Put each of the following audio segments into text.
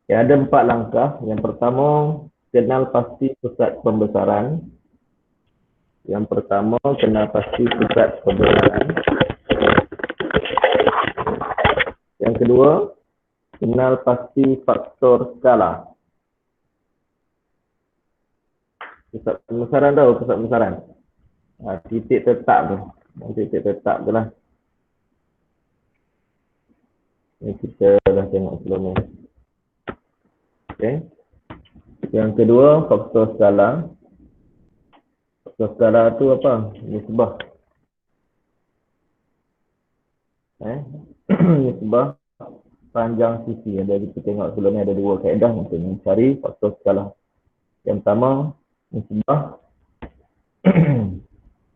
Ya, ada 4 langkah. Yang pertama, kenal pasti pusat pembesaran. Yang pertama, kenal pasti pusat pembesaran. Yang kedua, kenal pasti faktor skala. Pusat pembesaran tahu pusat pembesaran? Titik tetap tu. Titik tetap tu lah. Ini kita dah tengok sebelum ni. Okay. Yang kedua, faktor skala. Faktor skala tu apa? Nisbah. Nisbah panjang sisi. Ada kita tengok sebelum ni ada 2 kaedah untuk mencari faktor skala. Yang pertama, nisbah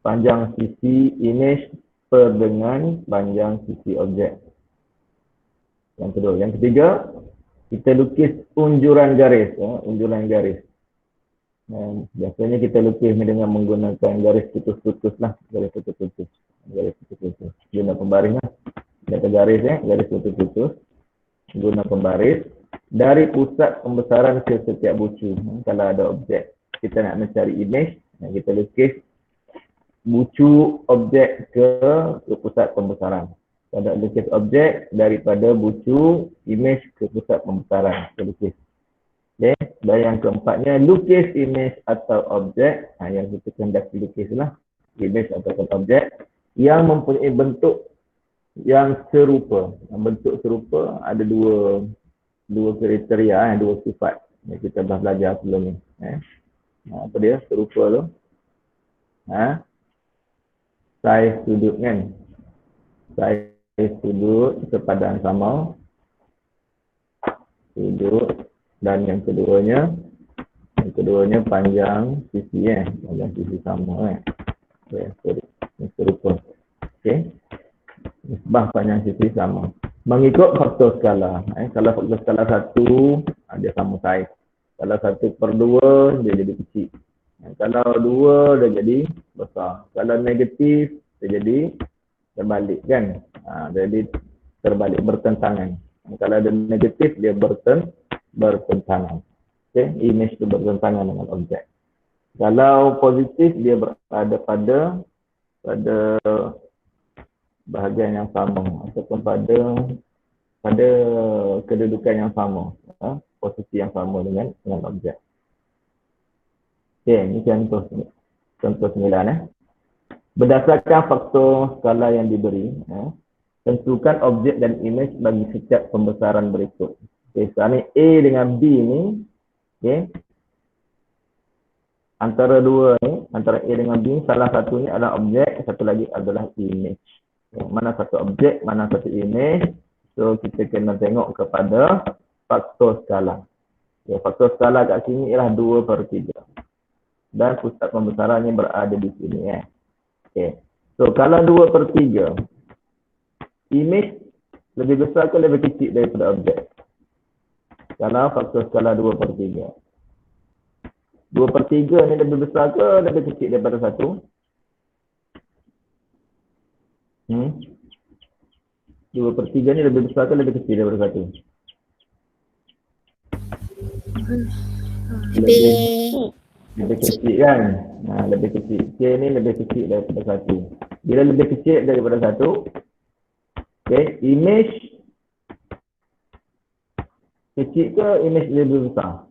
panjang sisi image per dengan panjang sisi objek. Yang kedua. Yang ketiga, kita lukis unjuran garis. Unjuran garis. Biasanya kita lukis dengan menggunakan garis putus-putus lah. Garis putus-putus. Garis putus-putus. Guna pembaris lah. Kata garis garis putus-putus. Guna pembaris. Dari pusat pembesaran ke setiap bucu. Kalau ada objek, kita nak mencari image, kita lukis bucu objek ke pusat pembesaran. Kalau lukis objek daripada bucu image ke pusat pembesaran. Kita lukis. Okay. Dan yang keempatnya, lukis image atau objek. Yang kita hendak lukis lah. Image atau objek yang mempunyai bentuk yang serupa. Bentuk serupa ada dua kriteria, 2 sifat yang kita dah belajar sebelum ni. Apa dia serupa tu? Saiz sudut kan? Saiz sudut sepadan sama. Sudut. Dan yang keduanya panjang sisi panjang sisi sama serupa. Okey. Nisbah panjang sisi sama. Mengikut faktor skala. Kalau faktor skala 1, dia sama saiz. Kalau 1/2, dia jadi kecil. Kalau 2, dia jadi besar. Kalau negatif, dia jadi terbalik kan. Jadi terbalik, bertentangan. Kalau ada negatif, dia bertentangan. Okay? Image itu bertentangan dengan objek. Kalau positif, dia berada pada bahagian yang sama ataupun pada kedudukan yang sama, posisi yang sama dengan objek. Okey, ini contoh 9. Berdasarkan faktor skala yang diberi, tentukan objek dan image bagi setiap pembesaran berikut. Okey, sekarang ni A dengan B ni, okey. Antara A dengan B, salah satunya adalah objek, satu lagi adalah image. Mana satu objek, mana satu image. So, kita kena tengok kepada faktor skala. Okay, faktor skala kat sini ialah 2/3. Dan pusat pembesarannya berada di sini. Okay. So, kalau 2/3, image lebih besar ke lebih kecil daripada objek? Kalau faktor skala 2/3. 2/3 ni lebih besar ke lebih kecil daripada 1? 2/3 ni lebih besar ke lebih kecil daripada 1? Lebih kecil kan? Lebih kecil. K ni lebih kecil daripada 1. Bila lebih kecil daripada 1, okay, image kecil ke image lebih besar?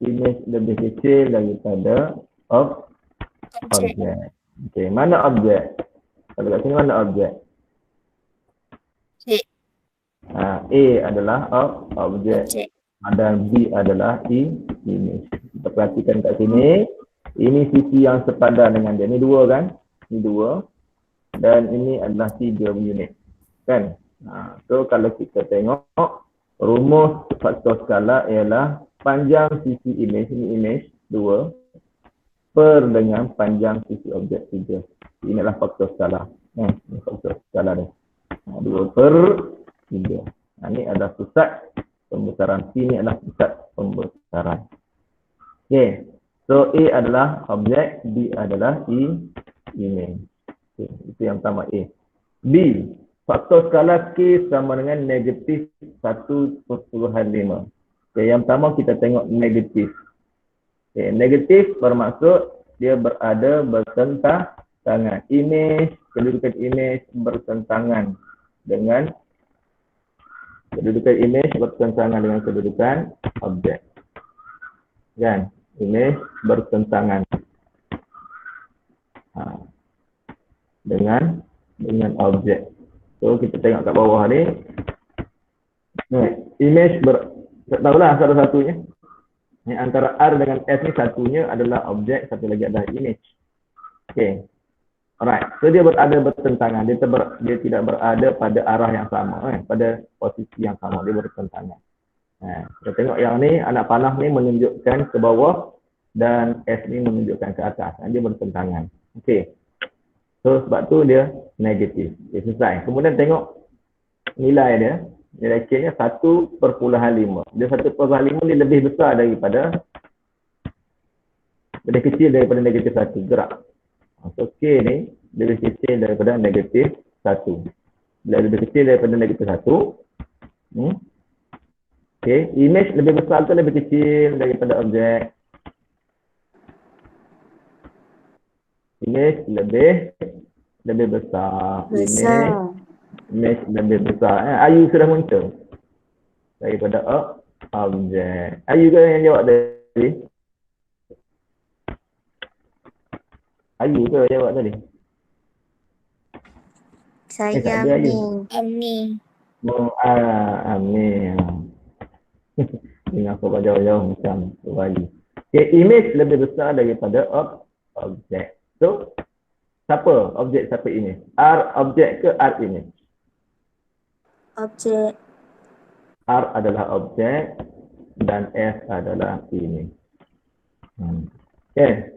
Image lebih kecil daripada objek. Okay, mana objek? Kalau kat sini mana objek? A adalah objek. Dan B adalah image. Kita perhatikan kat sini. Ini sisi yang sepadan dengan dia. Ini 2 kan? Ini 2. Dan ini adalah 3 unit. Kan? So kalau kita tengok, rumus faktor skala ialah panjang sisi image, ini image 2, per dengan panjang sisi objek 3. Inilah faktor skala. Ini faktor skala ni. 2/3. Ini adalah pusat pembesaran. Sini adalah pusat pembesaran. Okay. So A adalah objek, B adalah image. Okay. Itu yang pertama A. B. Faktor skala K sama dengan negatif 1/5. Okay, yang pertama kita tengok negatif. Okay, negatif bermaksud dia berada bertentangan. Image, kedudukan image bertentangan dengan kedudukan image bertentangan dengan kedudukan objek. Kan? Image bertentangan dengan objek. So kita tengok kat bawah ni. Image tak tahulah satu-satunya. Ni antara R dengan S ni satunya adalah objek, satu lagi adalah image. Okay. Alright. So dia berada bertentangan. Dia tidak berada pada arah yang sama, pada posisi yang sama. Dia bertentangan. Kita tengok yang ni, anak panah ni menunjukkan ke bawah dan S ni menunjukkan ke atas. Dia bertentangan. Okay. So sebab tu dia negatif. Okay, selesai. Kemudian tengok nilai dia. Nilai K-nya 1/5. Dia 1/5 dia lebih besar daripada, lebih kecil daripada negatif 1 gerak. So K ni lebih kecil daripada negatif 1. Bila lebih kecil daripada negatif 1, okay, image lebih besar atau lebih kecil daripada objek? Image lebih besar. Image lebih besar. Ayu sudah muncul daripada objek. Ayu ke yang jawab tadi? Ayu ke jawab tadi? Saya Amni. Amin. Ingat aku jauh-jauh macam Wali. Okay, image lebih besar daripada objek. So, siapa objek, siapa image? R objek ke R image? Objek. R adalah objek dan S adalah image. Okay.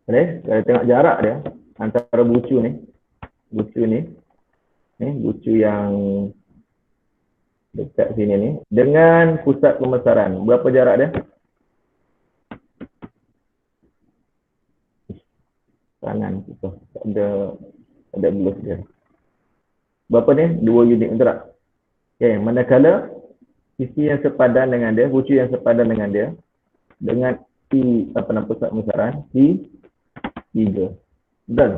Boleh? Kita tengok jarak dia antara bucu ni. Bucu yang dekat sini ni dengan pusat pembesaran. Berapa jarak dia? Tangan kita. Ada blus dia. Berapa ni? 2 unit, betul tak? Okay, manakala sisi yang sepadan dengan dia, bucu yang sepadan dengan dia, dengan pusat pembesaran, T3. Betul?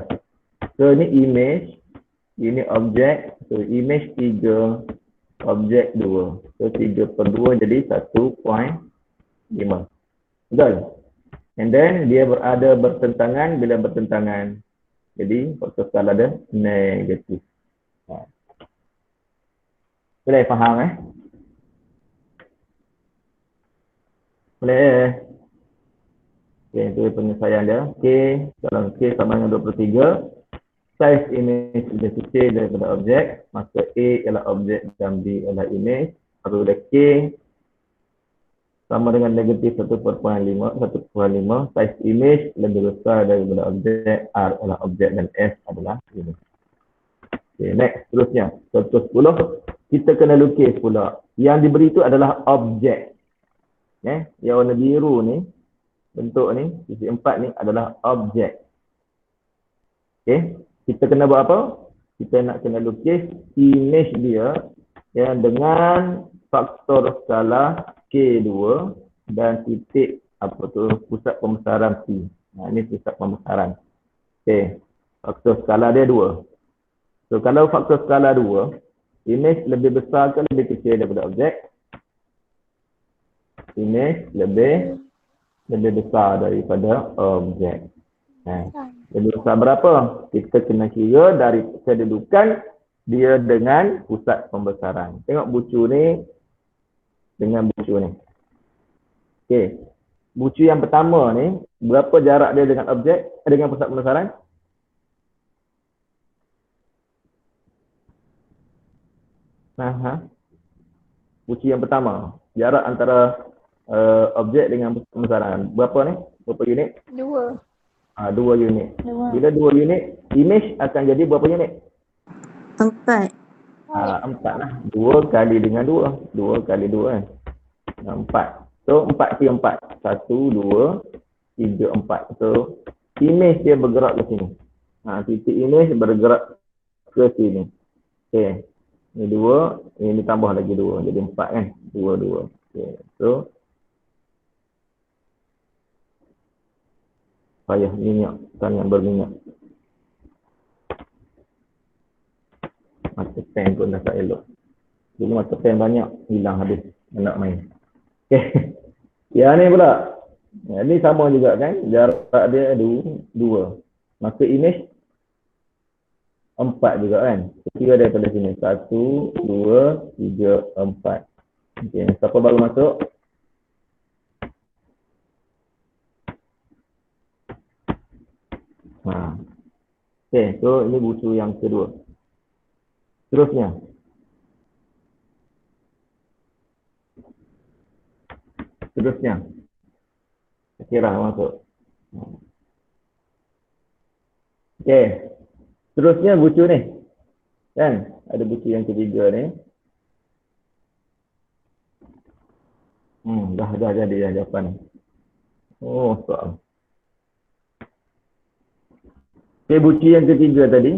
So, ini image, ini objek. So, image 3, objek 2. So, 3/2 jadi 1.5. Betul? And then, dia berada bertentangan. Bila bertentangan, jadi faktor skala dia negatif. Boleh faham Boleh. Okay, itu penyelesaian dia. Kalau K sama dengan 23, size image lebih kecil daripada objek, maka A ialah objek dan B ialah image. Apabila K sama dengan negatif 1/5, size image lebih besar daripada objek, R adalah objek dan S adalah image. Okay, next, seterusnya. Contoh 10, kita kena lukis pula. Yang diberi itu adalah objek. Yang warna biru ni, bentuk ni, sisi 4 ni adalah objek. Okay, kita kena buat apa? Kita nak kena lukis image dia dengan faktor skala K2 dan titik pusat pembesaran P. Ini pusat pembesaran. Okay, faktor skala dia 2. So, kalau faktor skala 2, image lebih besar ke lebih kecil daripada objek? Image lebih besar daripada objek. Lebih besar berapa? Kita kena kira dari kedudukan dia dengan pusat pembesaran. Tengok bucu ni dengan bucu ni. Okey. Bucu yang pertama ni, berapa jarak dia dengan objek, dengan pusat pembesaran? Bucu yang pertama, jarak antara objek dengan pusat pembesaran. Berapa ni? Berapa unit? 2. 2 unit. Bila 2 unit, image akan jadi berapa unit? 4. 4 lah. 2 kali dengan 2. 2 kali 2 kan. 4. So, 4 kali 4. 1, 2, 3, 4. So, image dia bergerak ke sini. Titik image bergerak ke sini. Okay. Ini 2, ini tambah lagi 2, jadi 4 kan. 2, 2. Okay. So, payah minyak, kan yang berminyak. Mata pen pun dah tak elok. Dulu mata pen banyak, hilang habis. Nak main. Okay. Yang ni pula. Ini sama juga kan. Jarak dia 2. Maka image 4 juga kan. Kira daripada sini. 1, 2, 3, 4. Okay. Siapa baru masuk? Okay. So ini buku yang kedua. Terusnya. Kira masuk. Okay. Terusnya buku ni. Kan? Ada buku yang ketiga ni. Dah jadi jawapan. Oh, soal. Okay, buku yang ketiga tadi.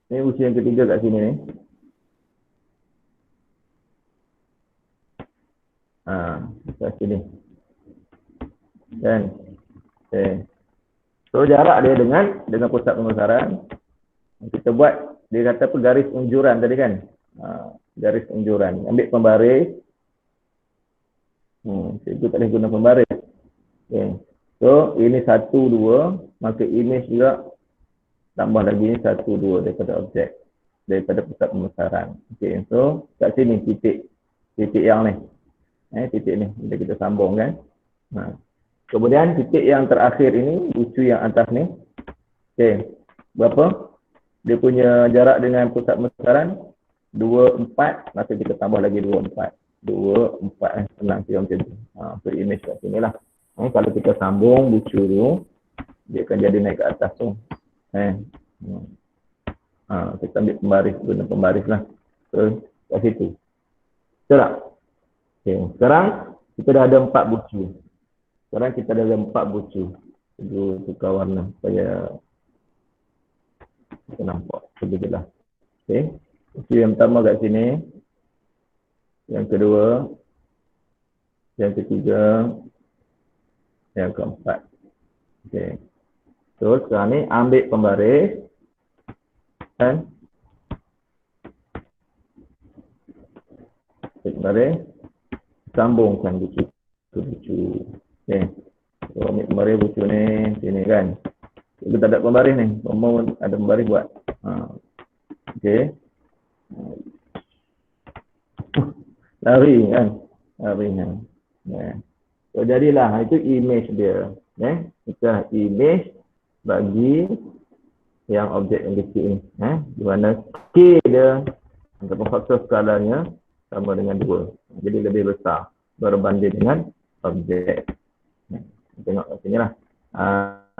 Ini buku yang ketiga kat sini ni. Kat sini. Kan? Okay. So jarak dia dengan pusat pembesaran. Kita buat, dia kata apa, garis unjuran tadi kan. Garis unjuran. Ambil pembaris. Itu tak boleh guna pembaris. Okay. So ini 1, 2. Maka image juga tambah lagi 1, 2 daripada objek. Daripada pusat pembesaran. Okay. So kat sini titik yang ni. Titik ni. Bila kita sambung kan. Kemudian titik yang terakhir ini, bucu yang atas ni. Okay. Berapa? Dia punya jarak dengan pusat pembesaran 2, 4. Maka kita tambah lagi 2, 4. 2, 4. Senang kira macam tu. So image kat sini lah. Kalau kita sambung bucu tu, dia akan jadi naik ke atas tu. Kita ambil pembaris, guna pembaris lah. So kat situ. Betul tak? Okay. Sekarang kita dah ada 4 bucu. Sekarang kita dah ada 4 bucu. Kita tukar warna supaya kita nampak lebih jelas. Okay. Bucu yang pertama kat sini. Yang kedua. Yang ketiga. Yang keempat. Okay. So sekarang ni ambil pembaris. Dan pembaris. Sambungkan bucu ke bucu. Okay. So ambil pembaris bucu ni. Sini kan. Kita tak ada pembaris ni. Mau ada pembaris buat. Okay. Lari kan. Lari kan. So jadilah. Itu image dia. Kita image bagi yang objek yang kecil ni. Di mana K dia ataupun faktor skalanya sama dengan 2. Jadi lebih besar berbanding dengan objek. Tengok kat sini lah.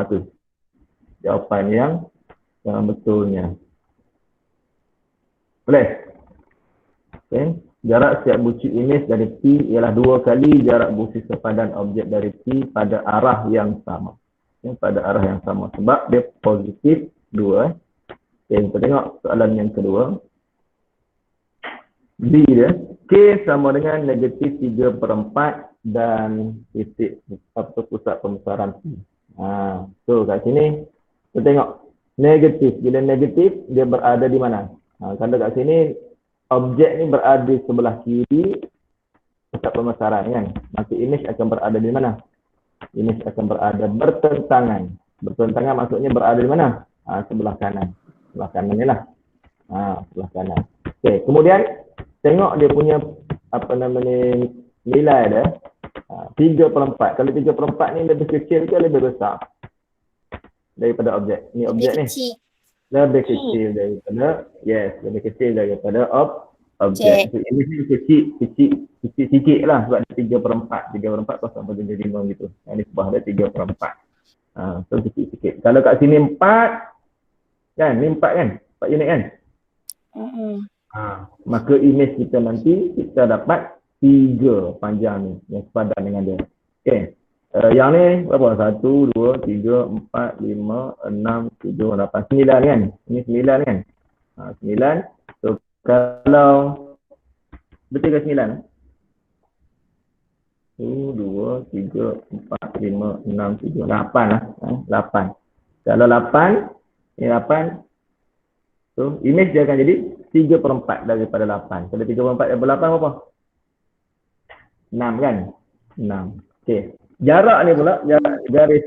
Itu jawapan yang betulnya. Boleh? Okay. Jarak setiap bucu image dari P ialah 2 kali jarak bucu sepadan objek dari P pada arah yang sama. Pada arah yang sama. Sebab dia positif 2. Okay, kita tengok soalan yang kedua. B dia. K sama dengan negatif 3/4 dan titik atau pusat pembesaran P. So kat sini kita tengok negatif. Bila negatif dia berada di mana? Kalau kat sini objek ni berada di sebelah kiri pusat pembesaran kan. Maka image akan berada di mana? Image akan berada bertentangan. Bertentangan maksudnya berada di mana? Sebelah kanan. Sebelah kanan ni lah. Sebelah kanan. Okay. Kemudian tengok dia punya nilai dia. 3/4. Kalau 3/4 ni lebih kecil ke lebih besar daripada objek? Ni objek ni. Lebih kecil daripada, lebih kecil daripada objek. So, ini kecil sikit lah sebab dia 3/4. 3/4 kosong pada jadi 5 gitu. Ini sebab ada 3/4. So kecil sikit. Kalau kat sini 4, kan? Ni 4 kan? 4 unit kan? Maka image kita nanti kita dapat 3 panjang ni yang sepadan dengan dia. Okay. Yang ni berapa? 1, 2, 3, 4, 5, 6, 7, 8, 9 kan? Ini 9 kan? 9. So kalau betul ke 9? 1, 2, 3, 4, 5, 6, 7, 8 lah. 8. Kalau 8, ini 8. So image dia akan jadi 3/4 daripada 8. Kalau 3/4 daripada 8 berapa? 6 kan? 6. Okey. Jarak ni pula, garis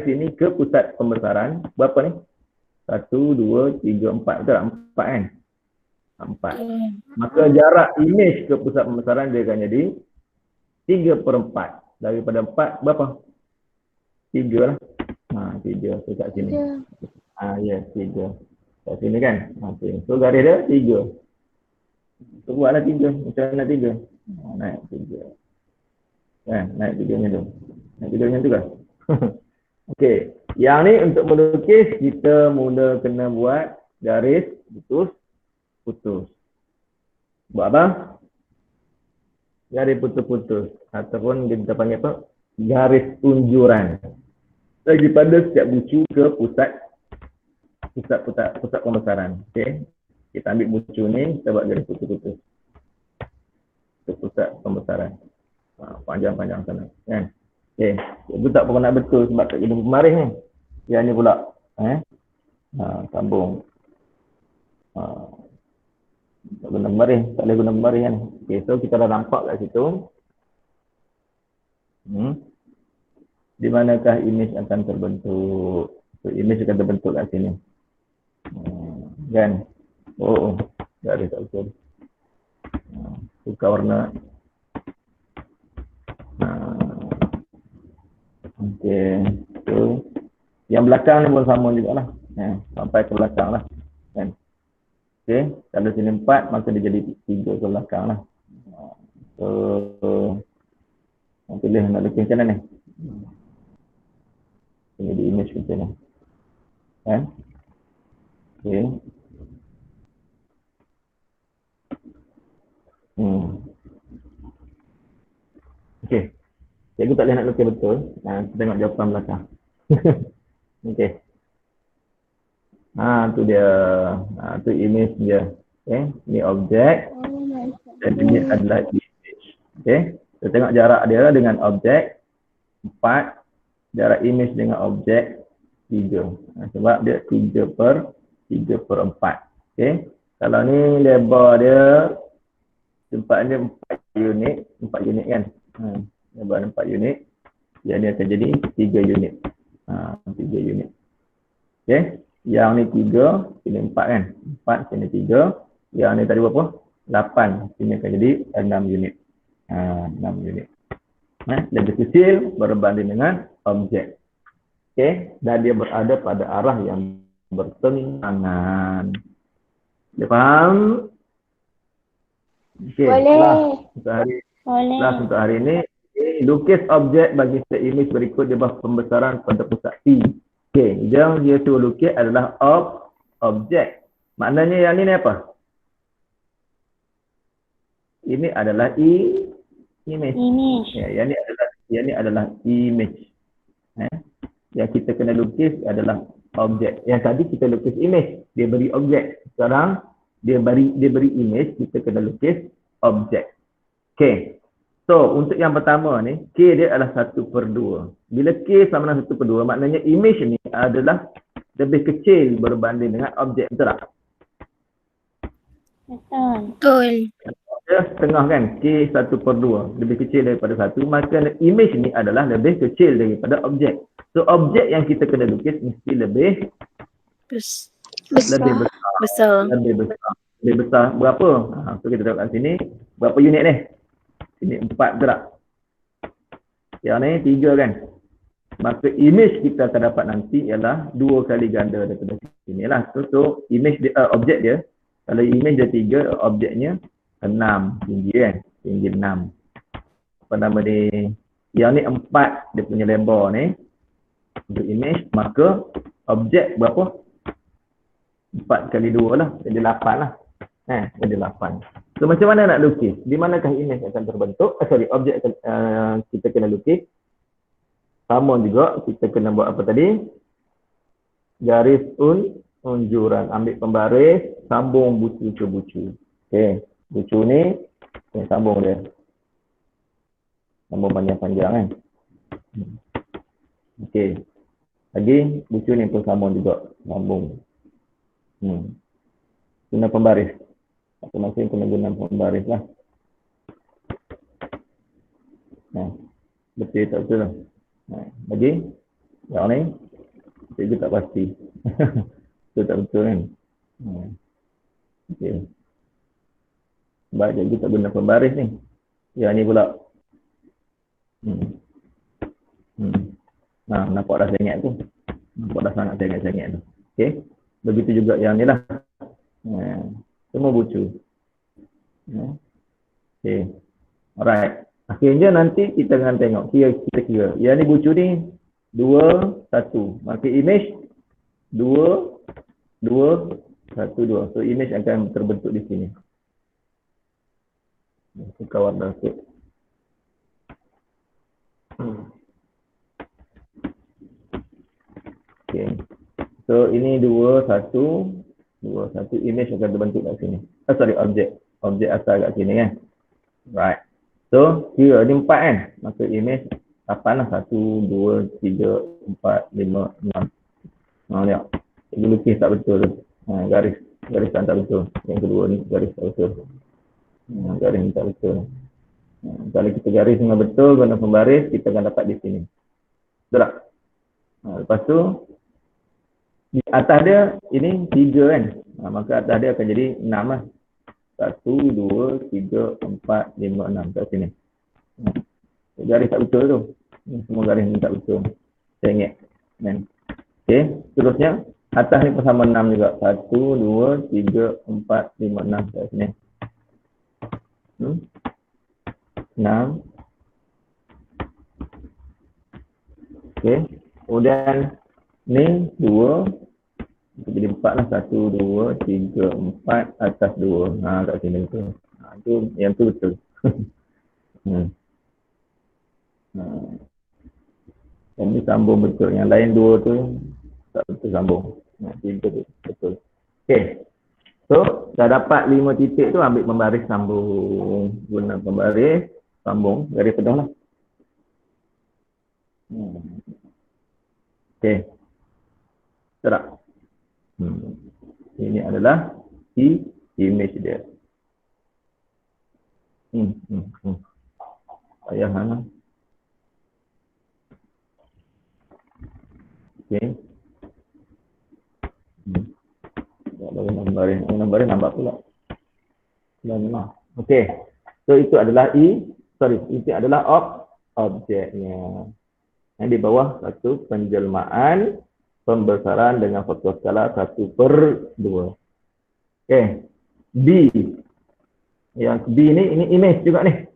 ini ke pusat pembesaran berapa ni? 1, 2, 3, 4. Betul tak? 4 kan? 4. Maka jarak image ke pusat pembesaran dia akan jadi 3/4. Daripada 4 berapa? 3 lah. 3. So kat sini. Ya, 3. Kat sini kan? Okay. So garis dia 3. So buatlah 3. Macam mana 3? Naik 3. Naik 3 tu. Naik 3 tu kan? Okey. Yang ni untuk melukis kita mula kena buat garis putus. Buat apa? Garis putus-putus. Ataupun kita panggil apa? Garis unjuran. Daripada setiap bucu ke pusat pembesaran. Okey. Kita ambil bucu ni, kita buat garis putus-putus. Ke pusat pembesaran. Panjang-panjang sana. Kan? Okey. Itu tak pernah betul sebab tak guna pemaris ni. Yang ni pula. Sambung. Tak guna pemaris. Tak boleh guna pemaris kan. Okey. So kita dah nampak kat situ. Di manakah image akan terbentuk? So image akan terbentuk kat sini. Kan? Garis tak betul. Tukar warna. Okey. So yang belakang ni pun sama jugalah. Sampai ke belakang lah. Kan? Okey. Kalau sini 4, maka dia jadi 3 ke belakang lah. So pilih nak lukis macam mana ni? Ini di image macam ni. Kan? Okey. Okey. Cikgu tak boleh nak lukis betul. Kita tengok jawapan belakang. Okey. Tu dia. Tu image dia. Okey. Ni objek. Dan ini adalah image. Okey. Kita tengok jarak dia dengan objek 4. Jarak image dengan objek 3. Sebab dia 3/4. Okey. Kalau ni lebar dia tempatnya 4 unit. 4 unit kan? Lebar 4 unit. Yang ni akan jadi 3 unit. 3 unit. Okey. Yang ni 3, sini 4 kan? 4, sini 3. Yang ni tadi berapa? 8. Sini akan jadi 6 unit. 6 unit. Lebih kecil berbanding dengan objek. Okey. Dan dia berada pada arah yang bertentangan. Dia faham? Okey. Kelas untuk hari ini. Lukis objek bagi setiap image berikut di bawah pembesaran pada pusat P. Okey, yang dia suruh lukis adalah objek. Maknanya yang ni apa? Ini adalah image. Ya, yang ni adalah image. Yang kita kena lukis adalah objek. Yang tadi kita lukis image, dia beri objek. Sekarang dia beri image, kita kena lukis objek. Okey. So, untuk yang pertama ni, K dia adalah 1/2. Bila K sama dengan 1/2, maknanya image ni adalah lebih kecil berbanding dengan objek. Betul tak? Betul. Dia setengah kan? K 1/2. Lebih kecil daripada 1. Maka image ni adalah lebih kecil daripada objek. So, objek yang kita kena lukis mesti lebih besar. Lebih besar. Berapa? So, kita tengok kat sini. Berapa unit ni? Sini 4 gerak. Yang ni 3 kan? Maka image kita akan dapat nanti ialah 2 kali ganda daripada sini lah. So image dia, objek dia, kalau image dia 3, objeknya 6. Tinggi kan? Tinggi 6. Apa nama dia? Yang ni 4 dia punya lebar ni. Untuk image, maka objek berapa? 4 kali 2 lah. Jadi 8 lah. Jadi 8. So macam mana nak lukis? Di manakah image akan terbentuk? Objek kita kena lukis. sama juga kita kena buat apa tadi? Garis unjuran. Ambil pembaris, sambung bucu ke bucu. Okey, bucu ni sambung dia. Sambung panjang-panjang kan. Okey. Lagi bucu ni pun sambung juga, sambung. Guna pembaris. Masing-masing kena guna pembaris lah. Betul tak betul lah. Lagi yang ni cikgu tak pasti. Betul tak betul kan. Okey. Sebab cikgu tak guna pembaris ni. Yang ni pula. Nampak dah sengit tu. Nampak dah sangat sengit-sengit tu. Okey. Begitu juga yang ni lah. Semua bucu. Okey. Alright. Akhirnya nanti kita akan tengok. Kita kira. Yang ni bucu ni 2, 1. Maka image 2, 2, 1, 2. So image akan terbentuk di sini. Tukar warna sikit. Okay. So ini 2, 1, 2, 1. Image akan terbentuk kat sini. Objek. Objek asal kat sini kan. Right. So kira ni 4 kan. Maka image 8 lah. 1, 2, 3, 4, 5, 6. Lihat. Cikgu lukis tak betul tu. Garis tak betul. Yang kedua ni garis tak betul. Garis ni tak betul. Kalau kita garis dengan betul guna pembaris, kita akan dapat di sini. Betul tak? Lepas tu di atas dia ini 3 kan. Maka atas dia akan jadi 6 lah. 1, 2, 3, 4, 5, 6 kat sini. Garis tak betul tu. Semua garis ni tak betul. Saya ingat. Okey, seterusnya atas ni pun sama 6 juga. 1, 2, 3, 4, 5, 6 kat sini. 6. Okey, kemudian ni 2. Jadi 4 lah. 1, 2, 3, 4, atas 2. Kat sini betul. Yang tu betul. Yang ni sambung betul. Yang lain 2 tu tak betul sambung. 3 tu betul. Okey. So, dah dapat 5 titik tu, ambil pembaris sambung. Guna pembaris sambung. Garis penuh lah. Okey. Betul tak? Ini adalah image dia. Payah lah. Okey. Nambarin nampak pula. Okey. So itu adalah itu adalah objeknya. Yang di bawah satu penjelmaan pembesaran dengan faktor skala 1/2. Okey. B. Yang B ni image juga ni.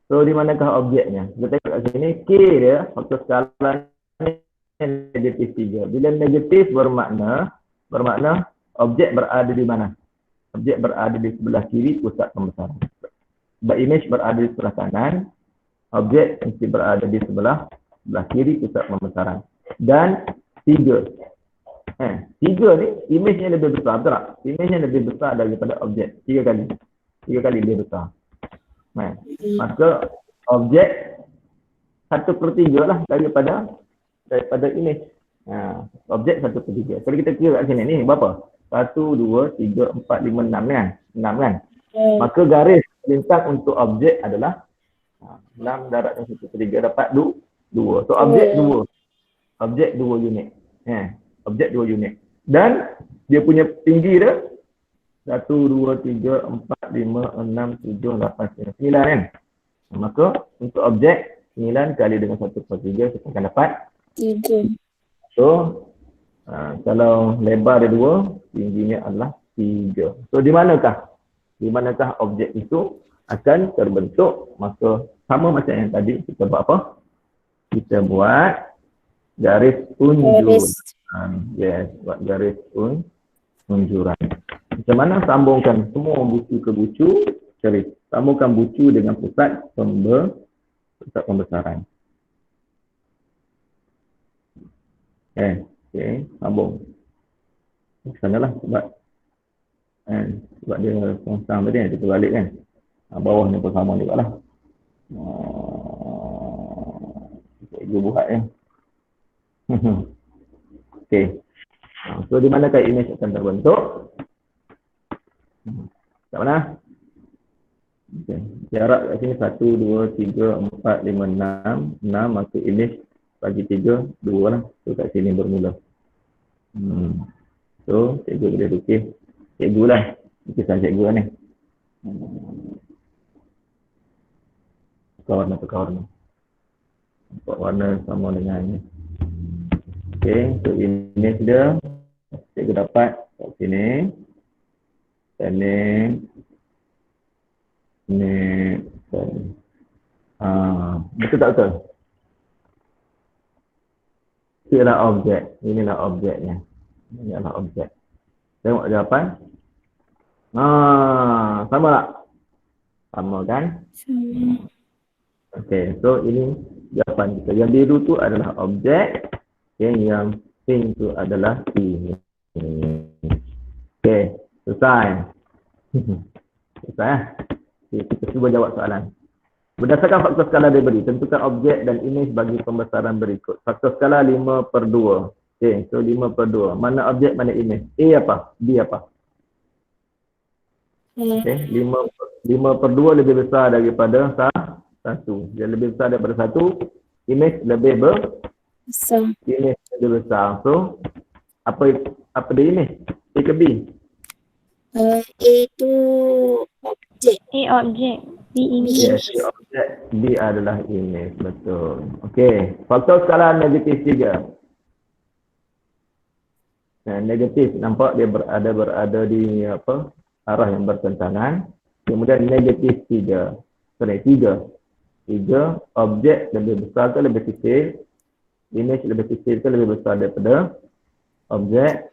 So di manakah objeknya? Kita tengok kat sini K dia faktor skala negatif 3. Bila negatif bermakna objek berada di mana? Objek berada di sebelah kiri pusat pembesaran. Sebab image berada di sebelah kanan, objek mesti berada di sebelah kiri pusat pembesaran. Dan 3. 3 ni image-nya lebih besar, betul tak? Image-nya lebih besar daripada objek 3 kali. 3 kali lebih besar. Maka objek 1/3 lah daripada image. Objek 1/3. Kalau kita kira kat sini ni berapa? 1, 2, 3, 4, 5, 6 kan? 6 kan? Maka garis lintang untuk objek adalah 6 darabkan 1/3 dapat 2. So objek 2. Objek 2 unit. Objek 2 unit. Dan dia punya tinggi dia 1, 2, 3, 4, 5, 6, 7, 8, 9 kan? Maka untuk objek 9 kali dengan 1/3 kita akan dapat 3. So kalau lebar dia 2, tingginya adalah 3. So di manakah objek itu akan terbentuk? Maka sama macam yang tadi kita buat apa? Kita buat garis unjuran. Yes, buat garis unjuran. Macam mana sambungkan semua bucu ke bucu? Sambungkan bucu dengan pusat pembesaran. Okay, sambung. Sanalah sebab dia konsang tadi kan, kita balik kan. Bawah ni pun sama juga lah. Cikgu buat ya. Okay. So di manakah image akan terbentuk? Kat mana? Okay. Jarak kat sini 1, 2, 3, 4, 5, 6. 6 maka image bagi 3, 2 lah. So kat sini bermula. So cikgu boleh lukis. Cikgu lah. Lukisan cikgu ni. Tukar warna. Nampak warna sama dengan ni. Okay, so image dia cikgu dapat kat sini. Dan ni betul tak betul? Inilah objek. Inilah objeknya. Inilah objek. Tengok jawapan. Sama tak? Sama kan? Sama. Okay, so ini jawapan kita. Yang biru tu adalah objek. Okay, yang pink tu adalah ini. Okay, selesai. Selesai. Okay, kita cuba jawab soalan. Berdasarkan faktor skala diberi, tentukan objek dan image bagi pembesaran berikut. Faktor skala 5/2. Okay, so 5/2. Mana objek, mana image? A apa? B apa? Okay, 5/2 lebih besar daripada 1. Dia lebih besar daripada 1. Image lebih besar. Image lebih besar. So, apa dia image? A ke B? A itu objek. A objek. B image. Yes, A objek. B adalah image. Betul. Okey. Faktor skala negatif 3. Negatif. Nampak dia berada di arah yang bertentangan. Kemudian negatif 3. Sorry, 3. 3. Objek lebih besar ke lebih kecil? Image lebih kecil ke lebih besar daripada objek?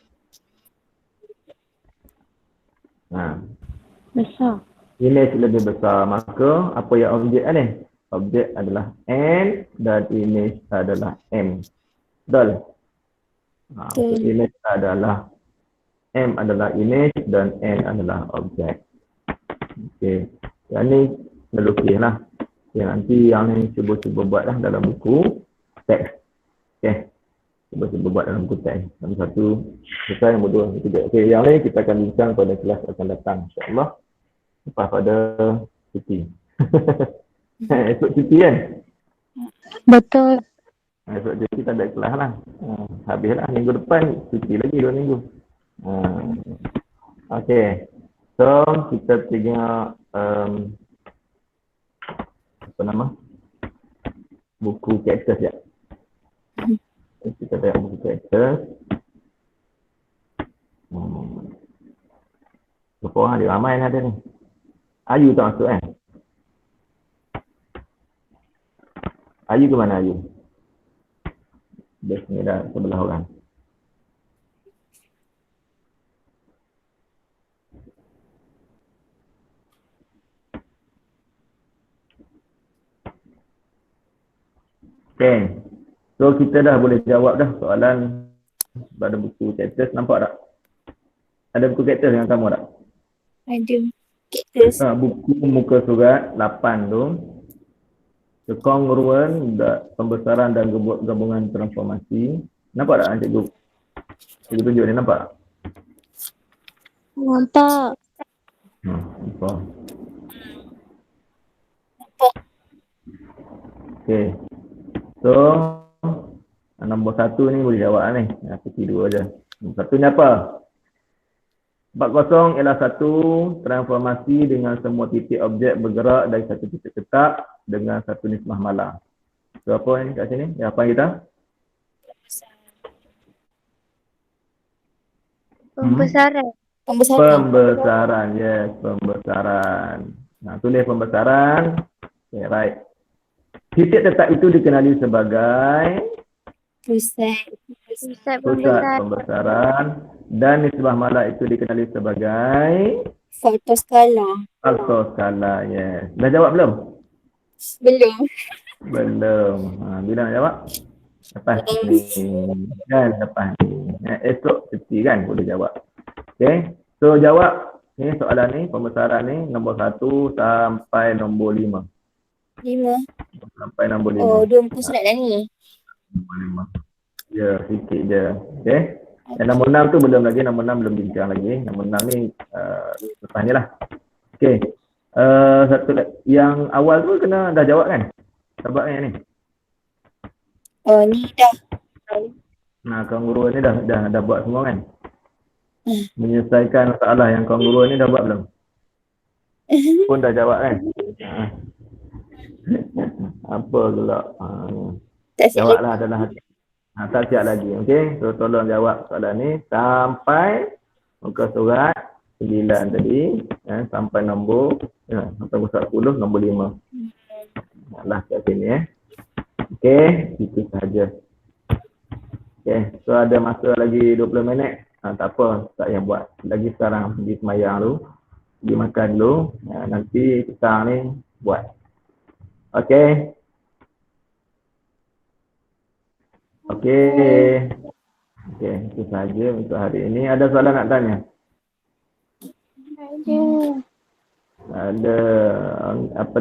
Besar. Image lebih besar, maka apa yang objek ni? Objek adalah N dan image adalah M. Betul? So image adalah M adalah image dan N adalah objek. Okey. Yang ni melukis lah. Okay, nanti yang ni cuba-cuba buat lah dalam buku teks. Okey. Cuba-cuba buat dalam buku teks. Yang satu selesai, yang kedua, yang ketiga. Okey, yang ni kita akan bincang pada kelas akan datang, insya-Allah. Lepas pada cuti. Esok cuti kan? Betul. Esok cuti tak ada kelas lah. Habislah minggu depan, cuti lagi 2 minggu. Okey. So, kita tengok apa nama? Buku characters ya. Kita tengok buku characters. Berapa orang ada? Ramai ada ni. Ayu tak masuk kan? Ayu ke mana Ayu? Best ni dah sebelah orang. Okay. So kita dah boleh jawab dah soalan pada buku characters. Nampak tak? Ada buku characters yang kamu tak? Ada. Characters. Buku muka surat 8 tu. Kekongruan, pembesaran dan gabungan transformasi. Nampak tak cikgu? Cikgu tunjuk ni, nampak tak? Nampak. Nampak. Nampak. Okay. So, nombor 1 ni boleh jawab ni. Aku tidur aja. Nombor 1 ni apa? 40 ialah satu transformasi dengan semua titik objek bergerak dari satu titik tetap dengan satu nisbah malah. So apa ni kat sini? Jawapan kita? Pembesaran. Pembesaran. Yes, pembesaran. Tulis pembesaran. Okay, right. Titik tetap itu dikenali sebagai Pusat pembesaran. Dan nisbah malah itu dikenali sebagai faktor skala. Faktor skala, yes. Dah jawab belum? Belum. Belum. Bila nak jawab? Lepas ni kan, lepas ni esok cuti kan, boleh jawab. Okay, so jawab ni soalan ni, pembesaran ni nombor 1 sampai nombor 5. 5. Sampai nombor 5. Oh, 2 muka surat dah ni. Nombor 5. Ya, sikit je. Okay. Yang nombor 6 tu belum lagi, nombor 6 belum bincang lagi. Nombor 6 ni lepas ni lah. Okay. Satu yang awal tu kena dah jawab kan? Sebab yang ni. Oh, ni dah. Nah, kongruan ni dah buat semua kan? Menyelesaikan masalah yang kongruan ni dah buat belum? Pun dah jawab kan? Apa pula? Tak siap lagi. Jawablah dalam hati. Tak siap lagi. Okey, so tolong jawab soalan ni sampai muka surat 9 tadi, sampai nombor sampai muka 10 nombor 5. Lah kat sini Okey, itu sahaja. Okey, so ada masa lagi 20 minit. Tak apa, tak payah buat lagi sekarang, pergi semayang dulu, pergi makan dulu, nanti petang ni buat. Okey. Okey, itu sahaja untuk hari ini. Ada soalan nak tanya? Ada apa